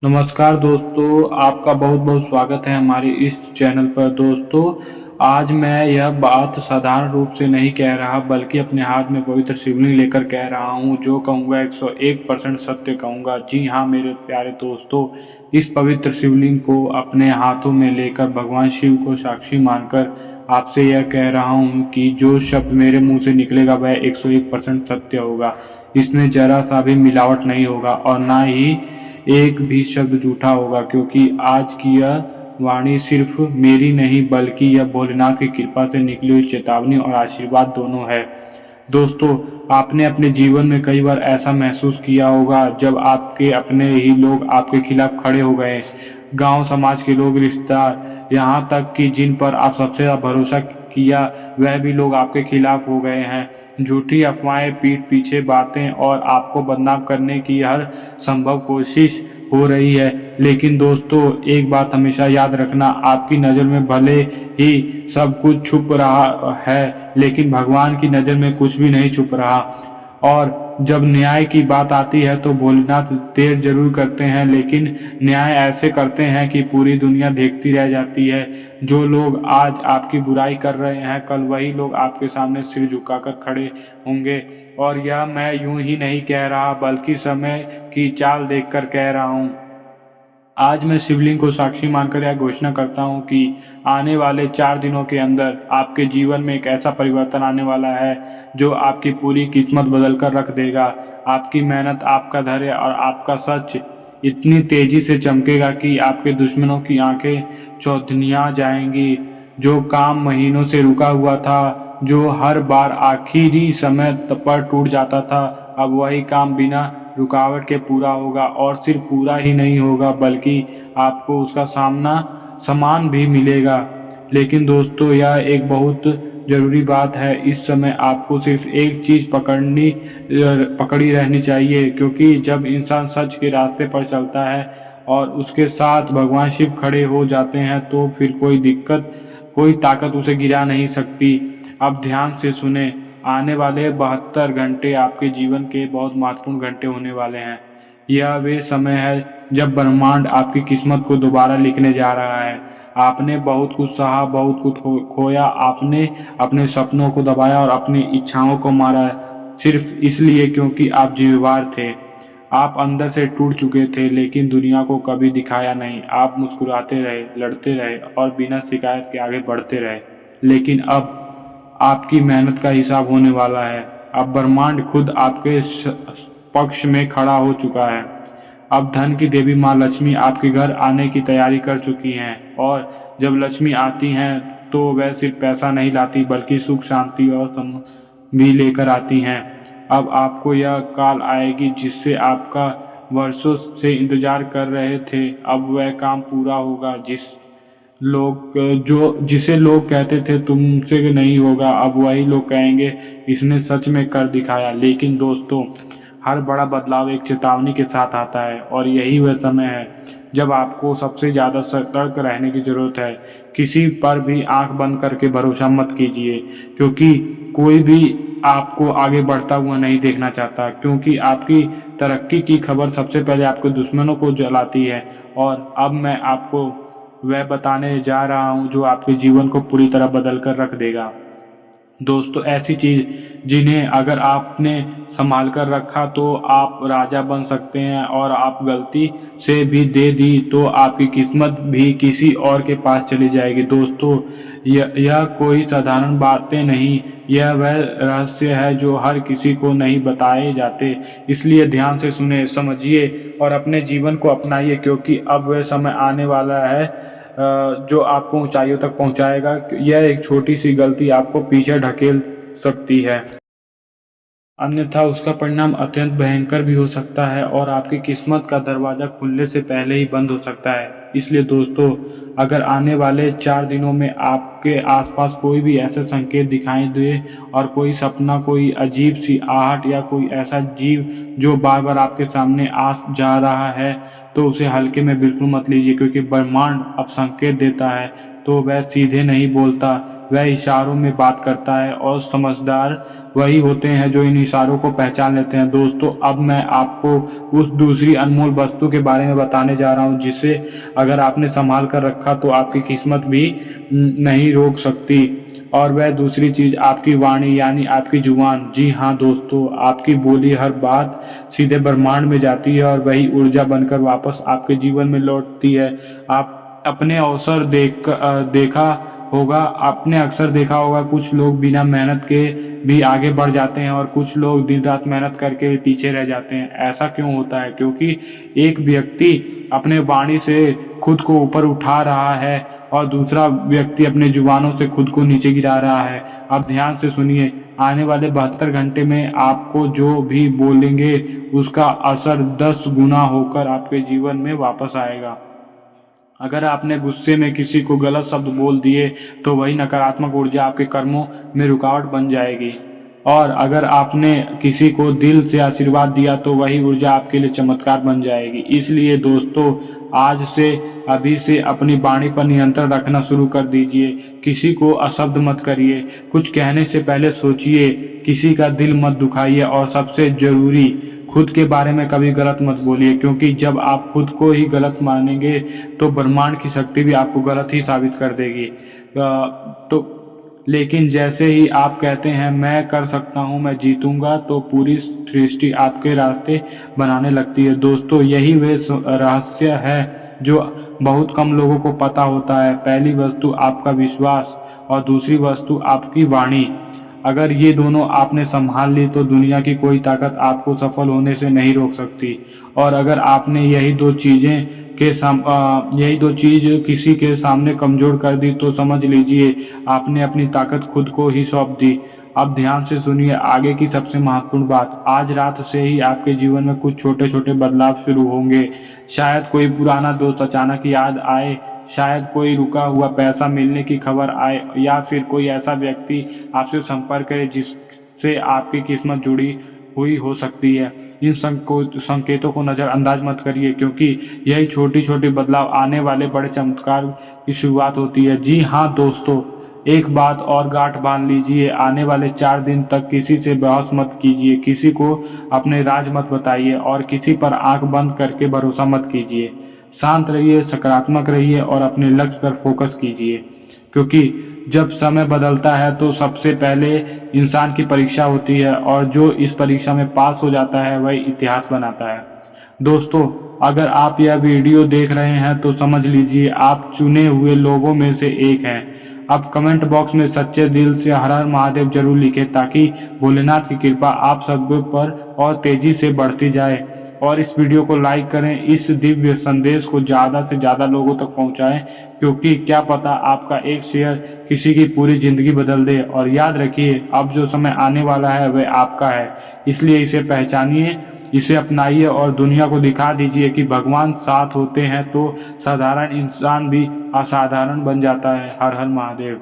नमस्कार दोस्तों, आपका बहुत बहुत स्वागत है हमारे इस चैनल पर। दोस्तों, आज मैं यह बात साधारण रूप से नहीं कह रहा बल्कि अपने हाथ में पवित्र शिवलिंग लेकर कह रहा हूँ। जो कहूँगा 101% सत्य कहूँगा। जी हाँ मेरे प्यारे दोस्तों, इस पवित्र शिवलिंग को अपने हाथों में लेकर भगवान शिव को साक्षी मानकर आपसे यह कह रहा हूँ कि जो शब्द मेरे मुंह से निकलेगा वह 101% सत्य होगा। इसमें जरा सा भी मिलावट नहीं होगा और ना ही एक भी शब्द झूठा होगा, क्योंकि आज की यह वाणी सिर्फ मेरी नहीं बल्कि यह भोलेनाथ की कृपा से निकली हुई चेतावनी और आशीर्वाद दोनों है। दोस्तों, आपने अपने जीवन में कई बार ऐसा महसूस किया होगा जब आपके अपने ही लोग आपके खिलाफ खड़े हो गए। गांव समाज के लोग, रिश्तेदार, यहाँ तक कि जिन पर आप सबसे ज्यादा भरोसा किया वह भी लोग आपके खिलाफ हो गए हैं। झूठी अफवाहें, पीठ पीछे बातें और आपको बदनाम करने की हर संभव कोशिश हो रही है। लेकिन दोस्तों, एक बात हमेशा याद रखना, आपकी नज़र में भले ही सब कुछ छुप रहा है लेकिन भगवान की नज़र में कुछ भी नहीं छुप रहा। और जब न्याय की बात आती है तो भोलेनाथ देर जरूर करते हैं, लेकिन न्याय ऐसे करते हैं कि पूरी दुनिया देखती रह जाती है। जो लोग आज आपकी बुराई कर रहे हैं कल वही लोग आपके सामने सिर झुकाकर खड़े होंगे। और यह मैं यूं ही नहीं कह रहा बल्कि समय की चाल देखकर कह रहा हूँ। आज मैं शिवलिंग को साक्षी मानकर यह घोषणा करता हूँ कि आने वाले 4 दिनों के अंदर आपके जीवन में एक ऐसा परिवर्तन आने वाला है जो आपकी पूरी किस्मत बदल कर रख देगा। आपकी मेहनत, आपका धैर्य और आपका सच इतनी तेजी से चमकेगा कि आपके दुश्मनों की आंखें चौंधिया जाएंगी। जो काम महीनों से रुका हुआ था, जो हर बार आखिरी समय पर टूट जाता था, अब वही काम बिना रुकावट के पूरा होगा। और सिर्फ पूरा ही नहीं होगा बल्कि आपको उसका सामान भी मिलेगा। लेकिन दोस्तों, यह एक बहुत जरूरी बात है। इस समय आपको सिर्फ एक चीज पकड़ी रहनी चाहिए, क्योंकि जब इंसान सच के रास्ते पर चलता है और उसके साथ भगवान शिव खड़े हो जाते हैं तो फिर कोई ताकत उसे गिरा नहीं सकती। अब ध्यान से सुने, आने वाले 72 घंटे आपके जीवन के बहुत महत्वपूर्ण घंटे होने वाले हैं। यह वे समय है जब ब्रह्मांड आपकी किस्मत को दोबारा लिखने जा रहा है। आपने बहुत कुछ सहा, बहुत कुछ खोया, आपने अपने सपनों को दबाया और अपनी इच्छाओं को मारा, सिर्फ इसलिए क्योंकि आप जिम्मेवार थे। आप अंदर से टूट चुके थे लेकिन दुनिया को कभी दिखाया नहीं। आप मुस्कुराते रहे, लड़ते रहे और बिना शिकायत के आगे बढ़ते रहे। लेकिन अब आपकी मेहनत का हिसाब होने वाला है। अब ब्रह्मांड खुद आपके पक्ष में खड़ा हो चुका है। अब धन की देवी माँ लक्ष्मी आपके घर आने की तैयारी कर चुकी हैं। और जब लक्ष्मी आती हैं तो वह सिर्फ पैसा नहीं लाती बल्कि सुख, शांति और सम्मान भी लेकर आती हैं। अब आपको यह काल आएगी जिससे आपका वर्षों से इंतजार कर रहे थे। अब वह काम पूरा होगा जिसे लोग कहते थे तुमसे नहीं होगा, अब वही लोग कहेंगे इसने सच में कर दिखाया। लेकिन दोस्तों, हर बड़ा बदलाव एक चेतावनी के साथ आता है और यही वह समय है जब आपको सबसे ज्यादा सतर्क रहने की जरूरत है। किसी पर भी आंख बंद करके भरोसा मत कीजिए, क्योंकि कोई भी आपको आगे बढ़ता हुआ नहीं देखना चाहता, क्योंकि आपकी तरक्की की खबर सबसे पहले आपके दुश्मनों को जलाती है। और अब मैं आपको वह बताने जा रहा हूँ जो आपके जीवन को पूरी तरह बदल कर रख देगा। दोस्तों, ऐसी चीज जिन्हें अगर आपने संभाल कर रखा तो आप राजा बन सकते हैं, और आप गलती से भी दे दी तो आपकी किस्मत भी किसी और के पास चली जाएगी। दोस्तों, यह कोई साधारण बातें नहीं, यह वह रहस्य है जो हर किसी को नहीं बताए जाते। इसलिए ध्यान से सुने, समझिए और अपने जीवन को अपनाइए, क्योंकि अब वह समय आने वाला है जो आपको ऊंचाइयों तक पहुंचाएगा। यह एक छोटी सी गलती आपको पीछे ढकेल सकती है, अन्यथा उसका परिणाम अत्यंत भयंकर भी हो सकता है और आपकी किस्मत का दरवाजा खुलने से पहले ही बंद हो सकता है। इसलिए दोस्तों, अगर आने वाले 4 दिनों में आपके आसपास कोई भी ऐसे संकेत दिखाई दे और कोई सपना, कोई अजीब सी आहट या कोई ऐसा जीव जो बार बार आपके सामने आ जा रहा है, तो उसे हल्के में बिल्कुल मत लीजिए, क्योंकि ब्रह्मांड अब संकेत देता है तो वह सीधे नहीं बोलता, वह इशारों में बात करता है। और समझदार वही होते हैं जो इन इशारों को पहचान लेते हैं। दोस्तों, अब मैं आपको उस दूसरी अनमोल वस्तु के बारे में बताने जा रहा हूँ जिसे अगर आपने संभाल कर रखा तो आपकी किस्मत भी नहीं रोक सकती। और वह दूसरी चीज आपकी वाणी यानी आपकी जुबान। जी हाँ दोस्तों, आपकी बोली हर बात सीधे ब्रह्मांड में जाती है और वही ऊर्जा बनकर वापस आपके जीवन में लौटती है। आप अपने अवसर देखा होगा आपने अक्सर देखा होगा, कुछ लोग बिना मेहनत के भी आगे बढ़ जाते हैं और कुछ लोग दिन रात मेहनत करके भी पीछे रह जाते हैं। ऐसा क्यों होता है? क्योंकि एक व्यक्ति अपने वाणी से खुद को ऊपर उठा रहा है और दूसरा व्यक्ति अपने जुबानों से खुद को नीचे गिरा रहा है। अब ध्यान से सुनिए, आने वाले 72 घंटे में आपको जो भी बोलेंगे उसका असर 10 गुना होकर आपके जीवन में वापस आएगा। अगर आपने गुस्से में किसी को गलत शब्द बोल दिए तो वही नकारात्मक ऊर्जा आपके कर्मों में रुकावट बन जाएगी। और अगर आपने किसी को दिल से आशीर्वाद दिया तो वही ऊर्जा आपके लिए चमत्कार बन जाएगी। इसलिए दोस्तों, आज से अभी से अपनी वाणी पर नियंत्रण रखना शुरू कर दीजिए। किसी को अशब्द मत करिए, कुछ कहने से पहले सोचिए, किसी का दिल मत दुखाइए और सबसे जरूरी, खुद के बारे में कभी गलत मत बोलिए, क्योंकि जब आप खुद को ही गलत मानेंगे तो ब्रह्मांड की शक्ति भी आपको गलत ही साबित कर देगी। तो लेकिन जैसे ही आप कहते हैं मैं कर सकता हूं, मैं जीतूंगा, तो पूरी सृष्टि आपके रास्ते बनाने लगती है। दोस्तों, यही वे रहस्य है जो बहुत कम लोगों को पता होता है। पहली वस्तु आपका विश्वास और दूसरी वस्तु आपकी वाणी। अगर ये दोनों आपने संभाल ली तो दुनिया की कोई ताकत आपको सफल होने से नहीं रोक सकती। और अगर आपने यही दो चीज किसी के सामने कमजोर कर दी तो समझ लीजिए आपने अपनी ताकत खुद को ही सौंप दी। अब ध्यान से सुनिए आगे की सबसे महत्वपूर्ण बात। आज रात से ही आपके जीवन में कुछ छोटे छोटे बदलाव शुरू होंगे। शायद कोई पुराना दोस्त अचानक याद आए, शायद कोई रुका हुआ पैसा मिलने की खबर आए, या फिर कोई ऐसा व्यक्ति आपसे संपर्क करे जिससे आपकी किस्मत जुड़ी हुई हो सकती है। इन संकेतों को नजरअंदाज मत करिए, क्योंकि यही छोटी छोटी बदलाव आने वाले बड़े चमत्कार की शुरुआत होती है। जी हाँ दोस्तों, एक बात और गांठ बांध लीजिए, आने वाले 4 दिन तक किसी से बहस मत कीजिए, किसी को अपने राज मत बताइए और किसी पर आंख बंद करके भरोसा मत कीजिए। शांत रहिए, सकारात्मक रहिए और अपने लक्ष्य पर फोकस कीजिए, क्योंकि जब समय बदलता है तो सबसे पहले इंसान की परीक्षा होती है और जो इस परीक्षा में पास हो जाता है वही इतिहास बनाता है। दोस्तों, अगर आप यह वीडियो देख रहे हैं तो समझ लीजिए आप चुने हुए लोगों में से एक हैं। अब कमेंट बॉक्स में सच्चे दिल से हर हर महादेव जरूर लिखें, ताकि भोलेनाथ की कृपा आप सब पर और तेजी से बढ़ती जाए। और इस वीडियो को लाइक करें, इस दिव्य संदेश को ज़्यादा से ज़्यादा लोगों तक पहुंचाएं, क्योंकि क्या पता आपका एक शेयर किसी की पूरी जिंदगी बदल दे। और याद रखिए, अब जो समय आने वाला है वह आपका है, इसलिए इसे पहचानिए, इसे अपनाइए और दुनिया को दिखा दीजिए कि भगवान साथ होते हैं तो साधारण इंसान भी असाधारण बन जाता है। हर हर महादेव।